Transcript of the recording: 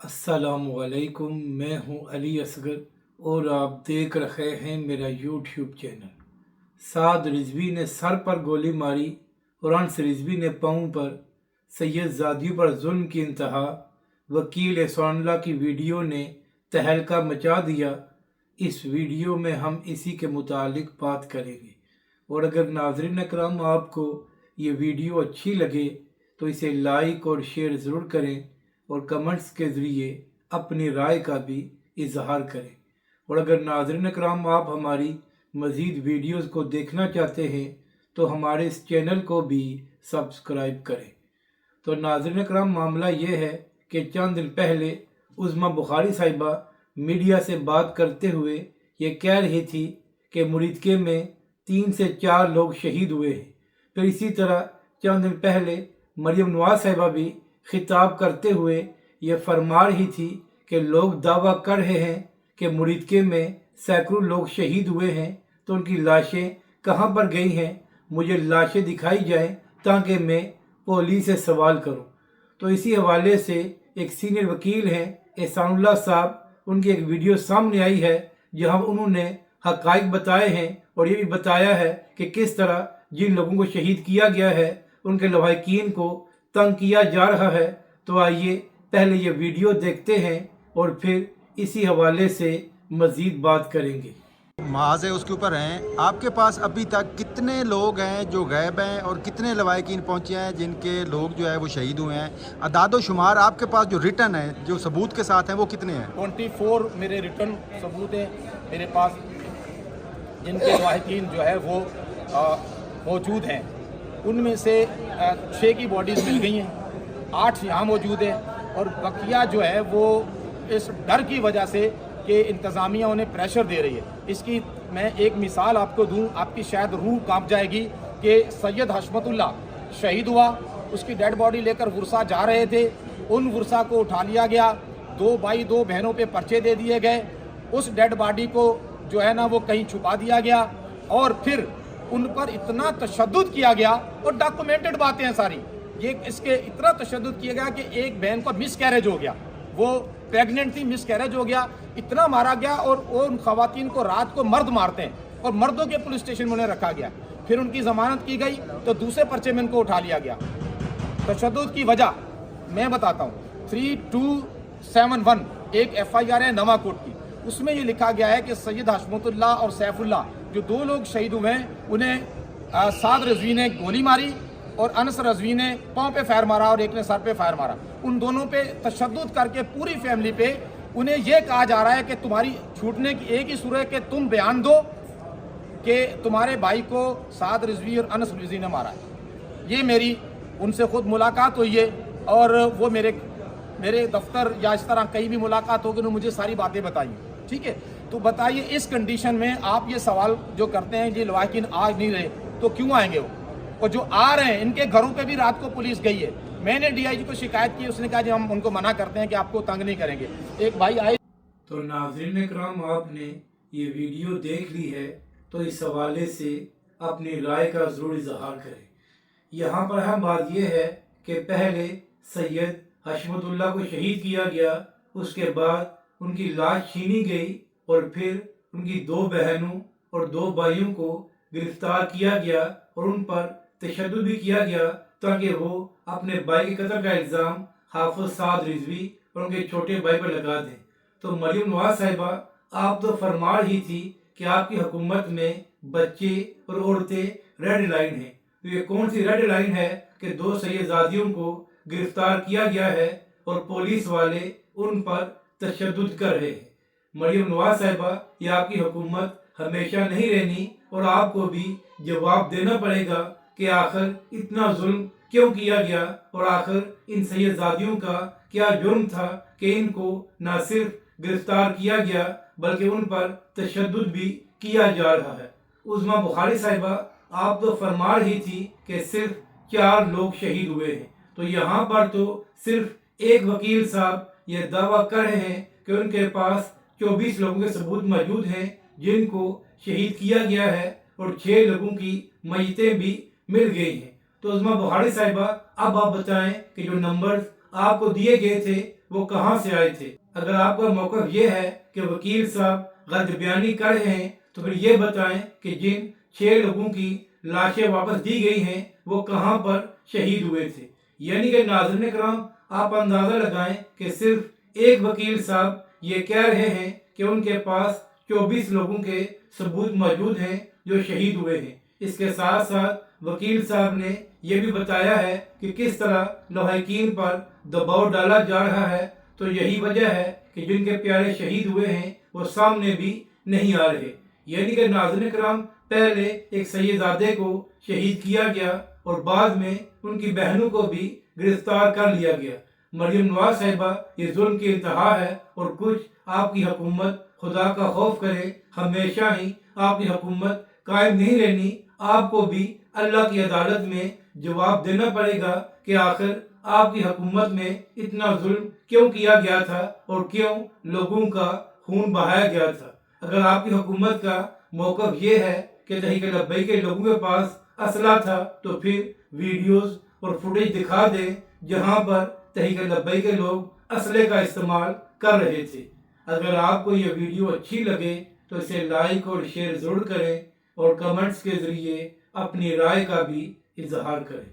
अस्सलामुअलैकुम, मैं हूं अली असगर और आप देख रहे हैं मेरा यूट्यूब चैनल। साद रिजवी ने सर पर गोली मारी और अंस रिजवी ने पाँव पर। सैयद ज़ादियों पर जुल्म की इंतहा। वकील एहसानुल्लाह की वीडियो ने तहलका मचा दिया। इस वीडियो में हम इसी के मुतालिक बात करेंगे, और अगर नाज़रीन करम आपको ये वीडियो अच्छी लगे तो इसे लाइक और शेयर ज़रूर करें और कमेंट्स के ज़रिए अपनी राय का भी इजहार करें। और अगर नाज़रीन करम आप हमारी मज़ीद वीडियोज़ को देखना चाहते हैं तो हमारे इस चैनल को भी सब्सक्राइब करें। तो नाज़रीन करम, मामला ये है कि चंद दिन पहले उज़्मा बुखारी साहिबा मीडिया से बात करते हुए ये कह रही थी कि मुरीदके में 3 से 4 लोग शहीद हुए हैं। फिर इसी तरह चंद दिन पहले मरियम नवाज साहिबा भी खिताब करते हुए ये फरमा रही थी कि लोग दावा कर रहे हैं कि मुरीदके में सैकड़ों लोग शहीद हुए हैं, तो उनकी लाशें कहाँ पर गई हैं, मुझे लाशें दिखाई जाएं ताकि मैं पुलिस से सवाल करूं। तो इसी हवाले से एक सीनियर वकील हैं एहसानुल्लाह साहब, उनकी एक वीडियो सामने आई है जहां उन्होंने हकाइक बताए हैं और ये भी बताया है कि किस तरह जिन लोगों को शहीद किया गया है उनके लवाहिकीन को तंग किया जा रहा है। तो आइए पहले ये वीडियो देखते हैं और फिर इसी हवाले से मज़ीद बात करेंगे। महाज़े उसके ऊपर हैं। आपके पास अभी तक कितने लोग हैं जो गायब हैं और कितने लवाहिकीन पहुंचे हैं जिनके लोग जो है वो शहीद हुए हैं? अदादो शुमार आपके पास जो रिटर्न है, जो सबूत के साथ हैं, वो कितने हैं? 24 मेरे रिटर्न सबूत हैं मेरे पास, जिनके लवाहिकीन जो है वो मौजूद हैं। उनमें से 6 की बॉडीज़ मिल गई हैं, 8 यहाँ मौजूद हैं, और बकिया जो है वो इस डर की वजह से कि इंतज़ामिया उन्हें प्रेशर दे रही है। इसकी मैं एक मिसाल आपको दूं, आपकी शायद रूह कांप जाएगी कि सैयद हशमतुल्लाह शहीद हुआ, उसकी डेड बॉडी लेकर वर्सा जा रहे थे, उन वर्सा को उठा लिया गया, 2 भाई 2 बहनों पे पर्चे दे दिए गए, उस डेड बॉडी को जो है ना वो कहीं छुपा दिया गया, और फिर उन पर इतना तशद्दुद किया गया, और डॉक्यूमेंटेड बातें हैं सारी, ये इसके इतना तशद्दुद किया गया कि एक बहन को मिस कैरेज हो गया, वो प्रेग्नेंट थी, मिस कैरेज हो गया, इतना मारा गया, और उन खवातीन को रात को मर्द मारते हैं और मर्दों के पुलिस स्टेशन में उन्हें रखा गया। फिर उनकी जमानत की गई तो दूसरे पर्चे में उनको उठा लिया गया। तशद्दुद की वजह मैं बताता हूँ। 3271 एक FIR है नवा कोट की, उसमें ये लिखा गया है कि सैयद हशमतुल्लाह और सैफुल्लाह जो 2 लोग शहीद हुए हैं, उन्हें साद रिजवी ने गोली मारी और अनस रजवी ने पाँव पे फायर मारा और एक ने सर पे फायर मारा। उन दोनों पे तशद्दुद करके पूरी फैमिली पे उन्हें यह कहा जा रहा है कि तुम्हारी छूटने की एक ही सूरत है कि तुम बयान दो कि तुम्हारे भाई को साद रिजवी और अनस रिजवी ने मारा है। ये मेरी उनसे खुद मुलाकात हुई है, और वो मेरे दफ्तर या इस तरह कहीं भी मुलाकात होगी, उन्होंने मुझे सारी बातें बताई। ठीक है, तो बताइए इस कंडीशन में आप ये सवाल जो करते हैं, ये लवाहिकीन आ नहीं रहे तो क्यों आएंगे वो? और जो आ रहे हैं इनके घरों पे भी रात को पुलिस गई है। मैंने DIG को शिकायत की, उसने कहा जी हम उनको मना करते हैं कि आपको तंग नहीं करेंगे। एक भाई आए। तो नाज़रीन करम, आपने ये वीडियो देख ली है तो इस हवाले से अपनी राय का ज़रूर इजहार करें। यहाँ पर अहम बात यह है कि पहले सैयद हशमतुल्लाह को शहीद किया गया, उसके बाद उनकी लाश छीनी गई, और फिर उनकी 2 बहनों और 2 भाइयों को गिरफ्तार किया गया और उन पर तशद्दुद भी किया गया ताकि वो अपने भाई के कत्ल का इल्ज़ाम हाफिज साद रिजवी और उनके छोटे भाई पर लगा दें। तो मरियम नवाज साहिबा, आप तो फरमा रही थी कि आपकी हुकूमत में बच्चे और औरतें रेड लाइन है, तो ये कौन सी रेड लाइन है कि 2 सैयदजादियों को गिरफ्तार किया गया है और पुलिस वाले उन पर तशद्दुद कर रहे हैं? मरियम नवाज साहिबा, ये आपकी हुकूमत हमेशा नहीं रहनी और आपको भी जवाब देना पड़ेगा कि आखिर इतना जुल्म क्यों किया गया, और आखिर इन सैयदजादियों का क्या जुर्म था कि इनको न सिर्फ गिरफ्तार किया गया बल्कि उन पर तशद्दुद भी किया जा रहा है। उज़्मा बुखारी साहिबा, आप तो फरमा रही थी कि सिर्फ 4 लोग शहीद हुए हैं, तो यहाँ पर तो सिर्फ एक वकील साहब ये दावा कर रहे हैं कि उनके पास 24 लोगों के सबूत मौजूद हैं जिनको शहीद किया गया है, और 6 लोगों की मयतें भी मिल गई हैं। तो उज़्मा बुखारी साहिबा, अब आप बताएं कि जो नंबर्स आपको दिए गए थे وہ کہاں سے آئے تھے؟ اگر آپ کا موقف یہ ہے کہ وکیل صاحب غلط بیانی کر رہے ہیں تو پھر یہ بتائیں کہ جن 6 لوگوں کی لاشیں واپس دی گئی ہیں وہ کہاں پر شہید ہوئے تھے؟ یعنی کہ ناظرین کرام، آپ اندازہ لگائیں کہ صرف ایک وکیل صاحب یہ کہہ رہے ہیں کہ ان کے پاس 24 لوگوں کے ثبوت موجود ہیں جو شہید ہوئے ہیں۔ اس کے ساتھ ساتھ وکیل صاحب نے یہ بھی بتایا ہے کہ کس طرح لواحقین پر دباؤ ڈالا جا رہا ہے، تو یہی وجہ ہے کہ جن کے پیارے شہید ہوئے ہیں وہ سامنے بھی نہیں آ رہے۔ یعنی کہ ناظرین کرام، پہلے ایک سیدزادے کو شہید کیا گیا اور بعد میں ان کی بہنوں کو بھی گرفتار کر لیا گیا۔ مریم نواز صاحبہ، یہ ظلم کی انتہا ہے، اور کچھ آپ کی حکومت خدا کا خوف کرے، ہمیشہ ہی آپ کی حکومت قائم نہیں رہنی۔ آپ کو بھی اللہ کی عدالت میں جواب دینا پڑے گا کہ آخر آپ کی حکومت میں اتنا ظلم کیوں کیا گیا تھا اور کیوں لوگوں کا خون بہایا گیا تھا۔ اگر آپ کی حکومت کا موقف یہ ہے کہ تحریک لبیک کے لوگوں کے پاس اسلحہ تھا تو پھر ویڈیوز اور فوٹیج دکھا دیں جہاں پر تحریک لبیک کے لوگ اسلحے کا استعمال کر رہے تھے۔ اگر آپ کو یہ ویڈیو اچھی لگے تو اسے لائک اور شیئر ضرور کریں اور کمنٹس کے ذریعے اپنی رائے کا بھی اظہار کریں۔